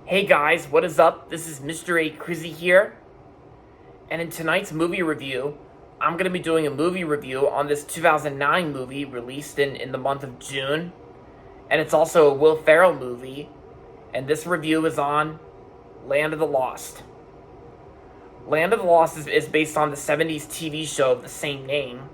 Hey guys, what is up? This is Mr. A. Crizzy here, and in tonight's movie review, I'm going to be doing a movie review on this 2009 movie released in the month of June, and it's also a Will Ferrell movie, and this review is on Land of the Lost. Land of the Lost is based on the 70s TV show of the same name,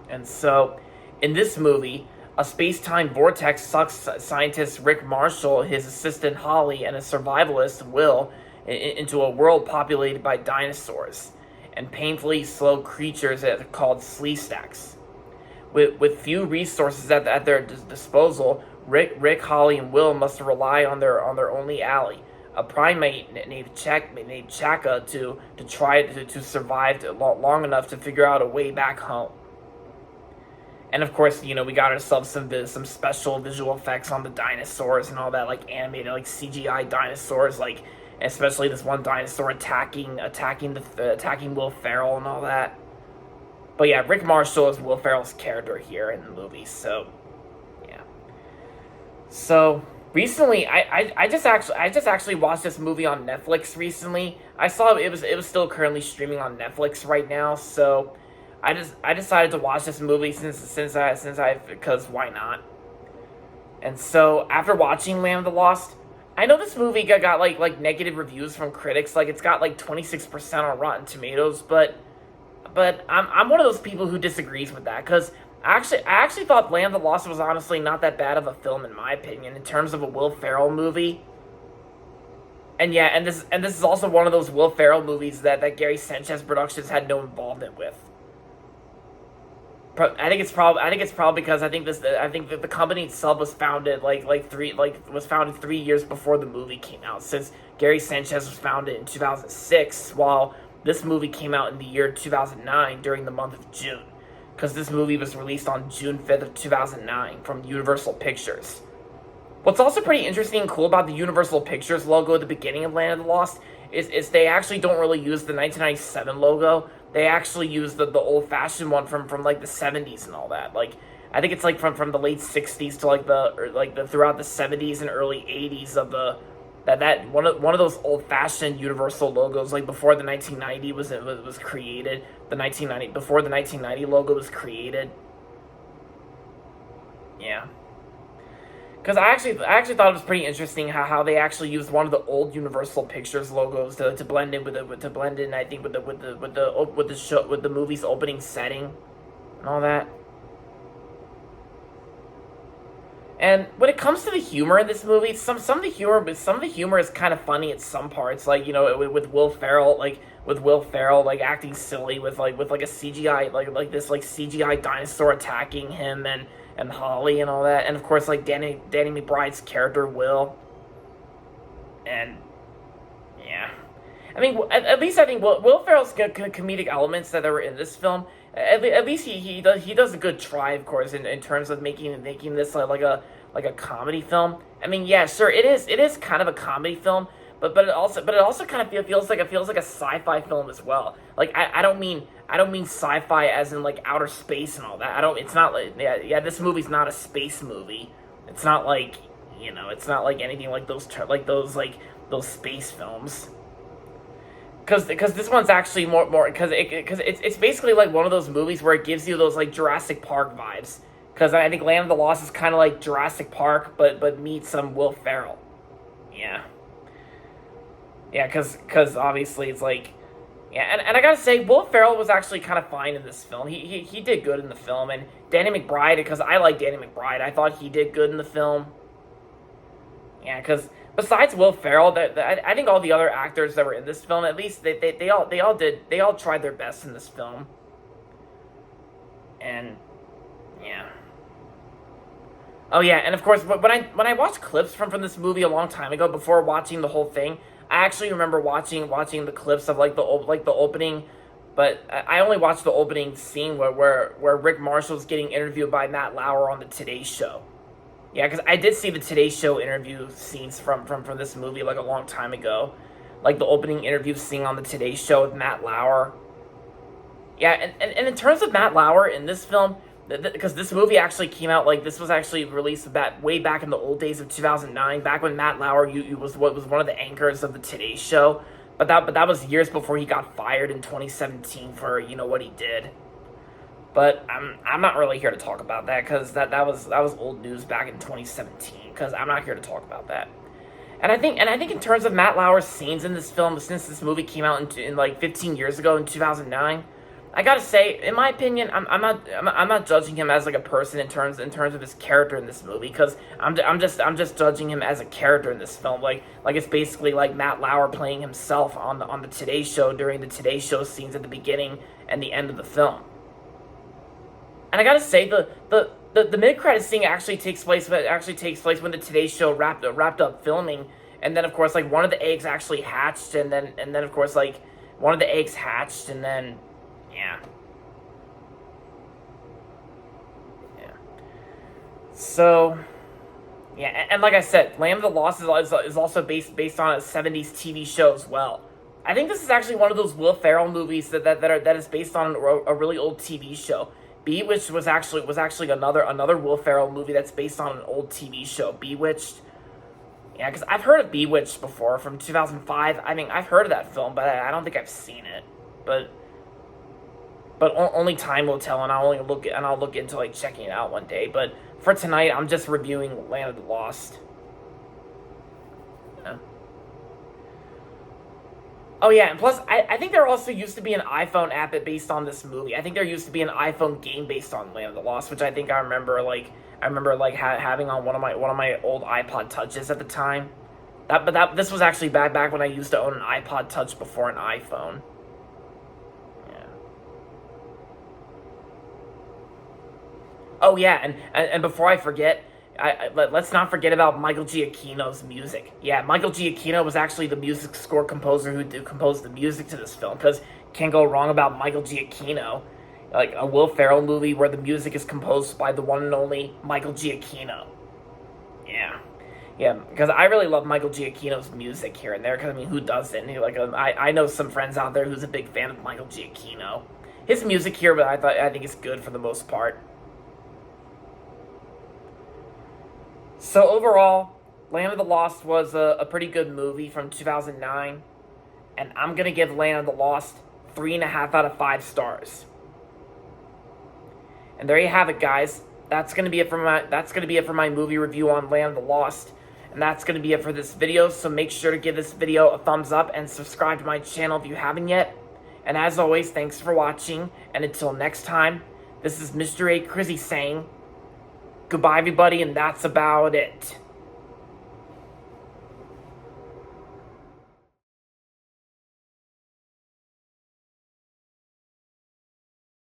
and so, in this movie, a space-time vortex sucks scientist Rick Marshall, his assistant Holly, and a survivalist, Will, into a world populated by dinosaurs and painfully slow creatures that are called Sleestaks. With few resources at their disposal, Rick, Holly, and Will must rely on their only ally, a primate named Chaka, to try to survive long enough to figure out a way back home. And of course, we got ourselves some special visual effects on the dinosaurs and all that, like animated, like CGI dinosaurs, like especially this one dinosaur attacking Will Ferrell and all that. But yeah, Rick Marshall is Will Ferrell's character here in the movie. So yeah. So recently, I just actually watched this movie on Netflix recently. I saw it was still currently streaming on Netflix right now. So I decided to watch this movie because why not? And so after watching Land of the Lost, I know this movie got like negative reviews from critics. Like it's got like 26% on Rotten Tomatoes, but I'm one of those people who disagrees with that, because I actually thought Land of the Lost was honestly not that bad of a film in my opinion in terms of a Will Ferrell movie. And yeah, and this is also one of those Will Ferrell movies that Gary Sanchez Productions had no involvement with. I think it's probably because I think that the company itself was founded was founded 3 years before the movie came out, since Gary Sanchez was founded in 2006, while this movie came out in the year 2009 during the month of June, because this movie was released on June 5th of 2009 from Universal Pictures. What's also pretty interesting and cool about the Universal Pictures logo at the beginning of Land of the Lost is they actually don't really use the 1997 logo. They actually use the old-fashioned one from like the 70s and all that. Like I think it's like from the late 60s to like the throughout the 70s and early 80s of that one of those old-fashioned Universal logos, like before the 1990 was created. Before the 1990 logo was created. Yeah. Because I actually thought it was pretty interesting how they actually used one of the old Universal Pictures logos to blend in with the movie's opening setting and all that. And when it comes to the humor in this movie, some of the humor is kind of funny at some parts, like with Will Ferrell acting silly with a CGI this CGI dinosaur attacking him and Holly and all that, and of course like Danny McBride's character Will. And yeah, I mean at least I think Will Ferrell's good comedic elements that are in this film. At least he does a good try, of course, in terms of making this like a comedy film. I mean, yeah, sure, it is kind of a comedy film, but it also kind of feels like a sci-fi film as well. Like I don't mean sci-fi as in like outer space and all that. It's not like this movie's not a space movie. It's not like it's not like anything like those space films. Because this one's actually more because it's basically like one of those movies where it gives you those like Jurassic Park vibes. Because I think Land of the Lost is kind of like Jurassic Park, but meets some Will Ferrell. Yeah. Yeah, because obviously it's like, yeah, and I gotta say, Will Ferrell was actually kind of fine in this film. He did good in the film, and Danny McBride, because I like Danny McBride, I thought he did good in the film. Yeah, because besides Will Ferrell, I think all the other actors that were in this film, at least they all tried their best in this film. And yeah. Oh yeah, and of course, when I watched clips from this movie a long time ago before watching the whole thing, I actually remember watching the clips of like the opening, but I only watched the opening scene where Rick Marshall's getting interviewed by Matt Lauer on the Today Show. Yeah, because I did see the Today Show interview scenes from this movie like a long time ago, like the opening interview scene on the Today Show with Matt Lauer. Yeah, and in terms of Matt Lauer in this film, because this movie actually came out, like, this was actually released way back in the old days of 2009, back when Matt Lauer was one of the anchors of the Today Show. But that was years before he got fired in 2017 for what he did. But I'm not really here to talk about that, because that was old news back in 2017. Because I'm not here to talk about that. And I think in terms of Matt Lauer's scenes in this film, since this movie came out in like 15 years ago in 2009. I gotta say, in my opinion, I'm not judging him as like a person in terms of his character in this movie, because I'm just judging him as a character in this film. Like it's basically like Matt Lauer playing himself on the Today Show during the Today Show scenes at the beginning and the end of the film. And I gotta say, the mid-credit scene actually takes place when the Today Show wrapped up filming, and then of course like one of the eggs actually hatched, and then of course like one of the eggs hatched, and then. Yeah. So, yeah, and like I said, Land of the Lost is also based on a 70s TV show as well. I think this is actually one of those Will Ferrell movies that is based on a really old TV show. Bewitched was actually another Will Ferrell movie that's based on an old TV show. Bewitched. Yeah, because I've heard of Bewitched before from 2005. I mean, I've heard of that film, but I don't think I've seen it. But only time will tell, and I'll look into like checking it out one day. But for tonight, I'm just reviewing Land of the Lost. Yeah. Oh yeah, and plus, I think there also used to be an iPhone app based on this movie. I think there used to be an iPhone game based on Land of the Lost, which I think I remember having on one of my old iPod Touches at the time. This was actually back when I used to own an iPod Touch before an iPhone. Oh yeah, and before I forget, let's not forget about Michael Giacchino's music. Yeah, Michael Giacchino was actually the music score composer who composed the music to this film, because can't go wrong about Michael Giacchino. Like a Will Ferrell movie where the music is composed by the one and only Michael Giacchino. Yeah, because I really love Michael Giacchino's music here and there, because I mean, who doesn't? I know some friends out there who's a big fan of Michael Giacchino. His music here, but I think it's good for the most part. So overall, Land of the Lost was a pretty good movie from 2009, and I'm gonna give Land of the Lost 3.5 out of 5 stars. And there you have it, guys. That's gonna be it for my movie review on Land of the Lost, and that's gonna be it for this video. So make sure to give this video a thumbs up and subscribe to my channel if you haven't yet. And as always, thanks for watching, and until next time, this is Mr. A. Crizzy saying. Goodbye, everybody, and that's about it.